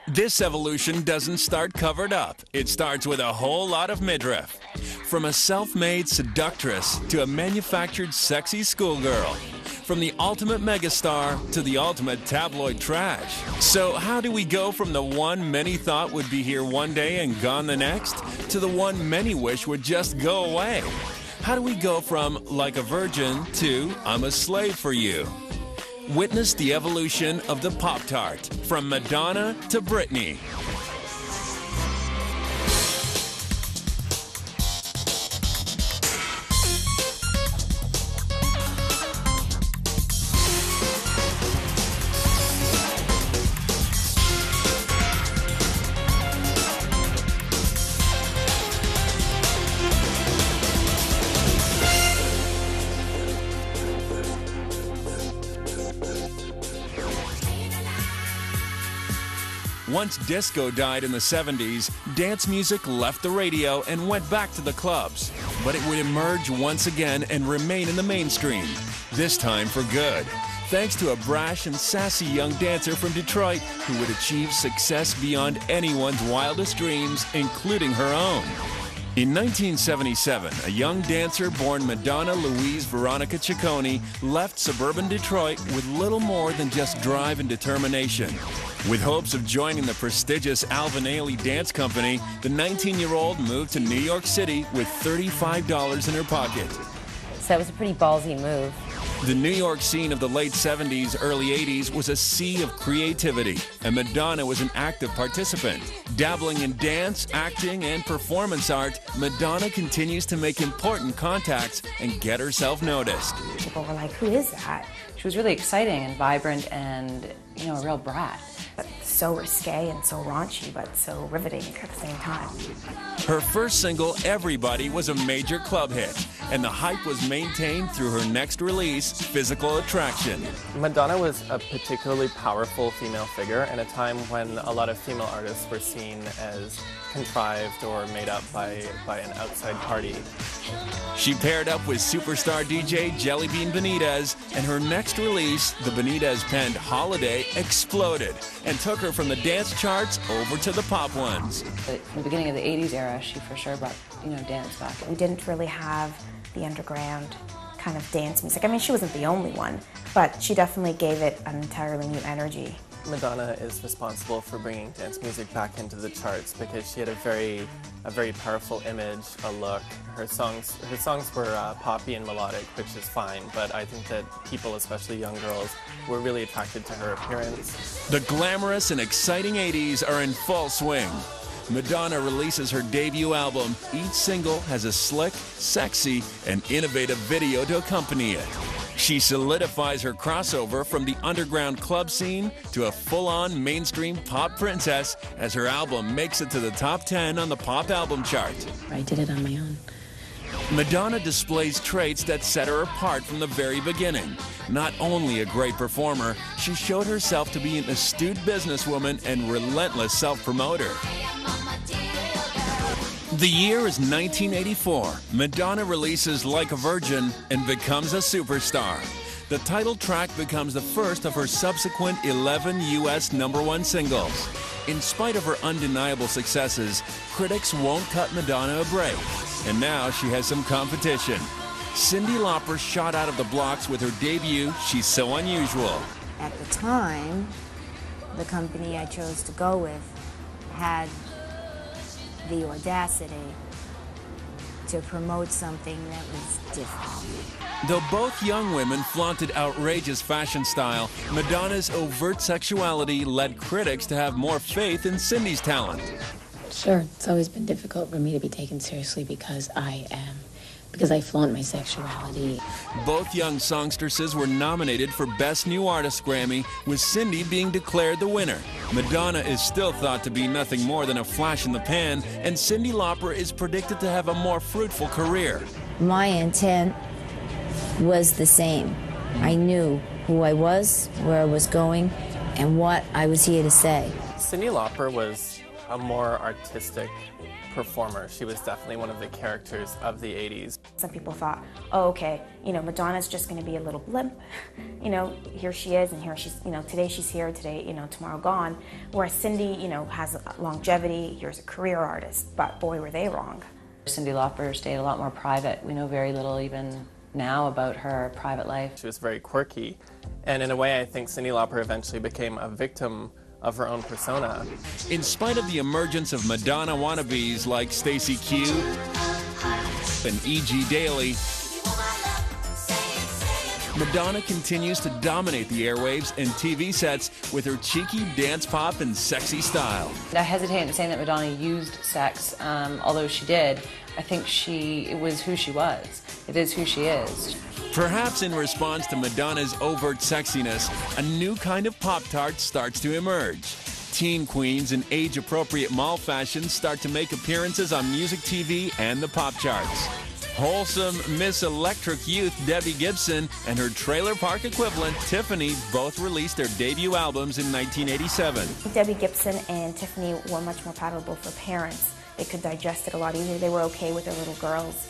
This evolution doesn't start covered up. It starts with a whole lot of midriff. From a self-made seductress to a manufactured sexy schoolgirl. From the ultimate megastar to the ultimate tabloid trash. So how do we go from the one many thought would be here one day and gone the next, to the one many wish would just go away? How do we go from like a virgin to I'm a slave for you? Witness the evolution of the Pop-Tart, from Madonna to Britney. Once disco died in the 70s, dance music left the radio and went back to the clubs. But it would emerge once again and remain in the mainstream, this time for good, thanks to a brash and sassy young dancer from Detroit who would achieve success beyond anyone's wildest dreams, including her own. In 1977, a young dancer born Madonna Louise Veronica Ciccone left suburban Detroit with little more than just drive and determination. With hopes of joining the prestigious Alvin Ailey Dance Company, the 19-year-old moved to New York City with $35 in her pocket. So it was a pretty ballsy move. The New York scene of the late 70s, early 80s was a sea of creativity, and Madonna was an active participant. Dabbling in dance, acting, and performance art, Madonna continues to make important contacts and get herself noticed. People were like, who is that? She was really exciting and vibrant and, you know, a real brat. But so risque and so raunchy, but so riveting at the same time. Her first single, Everybody, was a major club hit, and the hype was maintained through her next release, Physical Attraction. Madonna was a particularly powerful female figure in a time when a lot of female artists were seen as contrived or made up by an outside party. She paired up with superstar DJ Jelly Bean Benitez, and her next release, the Benitez-penned Holiday, exploded and took her from the dance charts over to the pop ones. But from the beginning of the 80s era, she for sure brought, you know, dance back. We didn't really have the underground kind of dance music. I mean, she wasn't the only one, but she definitely gave it an entirely new energy. Madonna is responsible for bringing dance music back into the charts because she had a very powerful image, a look. Her songs were poppy and melodic, which is fine, but I think that people, especially young girls, were really attracted to her appearance. The glamorous and exciting 80s are in full swing. Madonna releases her debut album. Each single has a slick, sexy, and innovative video to accompany it. She solidifies her crossover from the underground club scene to a full-on mainstream pop princess as her album makes it to the top 10 on the pop album chart. I did it on my own. Madonna displays traits that set her apart from the very beginning. Not only a great performer, she showed herself to be an astute businesswoman and relentless self-promoter. The year is 1984. Madonna releases Like a Virgin and becomes a superstar. The title track becomes the first of her subsequent 11 U.S. #1 singles. In spite of her undeniable successes, critics won't cut Madonna a break. And now she has some competition. Cyndi Lauper shot out of the blocks with her debut, She's So Unusual. At the time, the company I chose to go with had the audacity to promote something that was different. Though both young women flaunted outrageous fashion style, Madonna's overt sexuality led critics to have more faith in Cyndi's talent. Sure, it's always been difficult for me to be taken seriously because I flaunt my sexuality. Both young songstresses were nominated for Best New Artist Grammy, with Cyndi being declared the winner. Madonna is still thought to be nothing more than a flash in the pan, and Cyndi Lauper is predicted to have a more fruitful career. My intent was the same. I knew who I was, where I was going, and what I was here to say. Cyndi Lauper was a more artistic performer. She was definitely one of the characters of the 80s. Some people thought, oh, okay, you know, Madonna's just going to be a little blimp. You know, here she is, and here she's, you know, today she's here, today, you know, tomorrow gone. Whereas Cyndi, you know, has longevity, here's a career artist, but boy, were they wrong. Cyndi Lauper stayed a lot more private. We know very little even now about her private life. She was very quirky, and in a way I think Cyndi Lauper eventually became a victim of her own persona. In spite of the emergence of Madonna wannabes like Stacey Q and E.G. Daily, Madonna continues to dominate the airwaves and TV sets with her cheeky dance pop and sexy style. I hesitate in saying that Madonna used sex, although she did. I think it was who she was. It is who she is. Perhaps in response to Madonna's overt sexiness, a new kind of Pop-Tart starts to emerge. Teen queens in age-appropriate mall fashions start to make appearances on music TV and the pop charts. Wholesome Miss Electric youth Debbie Gibson and her trailer park equivalent Tiffany both released their debut albums in 1987. Debbie Gibson and Tiffany were much more palatable for parents. They could digest it a lot easier. They were okay with their little girls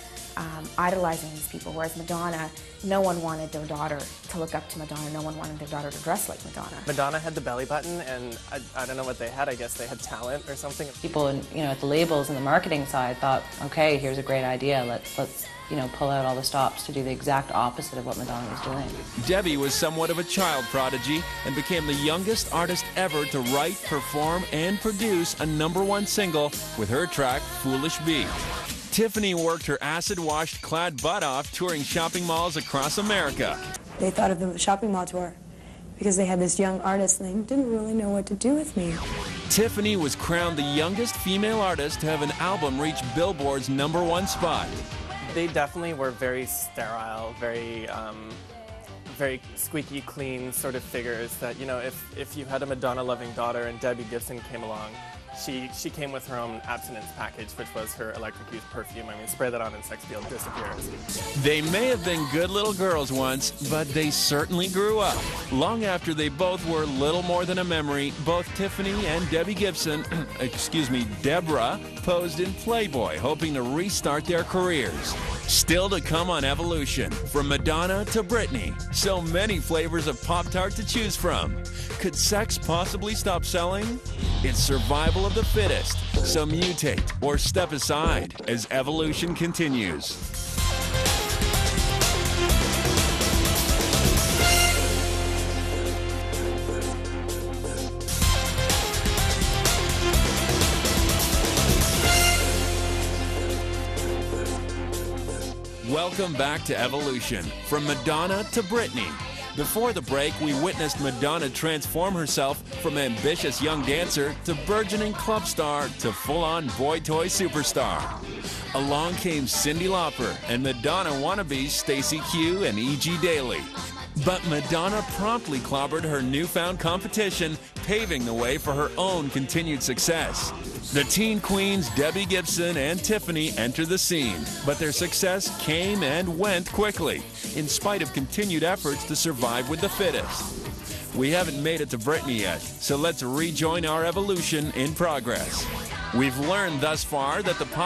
idolizing these people, whereas Madonna, no one wanted their daughter to look up to Madonna. No one wanted their daughter to dress like Madonna. Madonna had the belly button, and I don't know what they had. I guess they had talent or something. People, you know, at the labels and the marketing side thought, okay, here's a great idea. Let's you know, pull out all the stops to do the exact opposite of what Madonna was doing. Debbie was somewhat of a child prodigy and became the youngest artist ever to write, perform, and produce a #1 single with her track Foolish Bee. Tiffany worked her acid-washed clad butt off touring shopping malls across America. They thought of the shopping mall tour because they had this young artist and they didn't really know what to do with me. Tiffany was crowned the youngest female artist to have an album reach Billboard's #1 spot. They definitely were very sterile, very squeaky clean sort of figures that, you know, if you had a Madonna-loving daughter and Debbie Gibson came along, she came with her own abstinence package, which was her electric youth perfume. I mean, spray that on and sex appeal disappears. They may have been good little girls once, but they certainly grew up. Long after they both were little more than a memory, both Tiffany and Debbie Gibson, Deborah, posed in Playboy, hoping to restart their careers. Still to come on Evolution, from Madonna to Britney, so many flavors of Pop-Tart to choose from. Could sex possibly stop selling? It's survival of the fittest, so mutate or step aside as Evolution continues. Welcome back to Evolution, from Madonna to Britney. Before the break, we witnessed Madonna transform herself from ambitious young dancer to burgeoning club star to full-on boy toy superstar. Along came Cyndi Lauper and Madonna wannabes Stacey Q and E.G. Daily. But Madonna promptly clobbered her newfound competition, paving the way for her own continued success. The teen queens Debbie Gibson and Tiffany enter the scene, but their success came and went quickly, in spite of continued efforts to survive with the fittest. We haven't made it to Britney yet, so let's rejoin our evolution in progress. We've learned thus far that the pop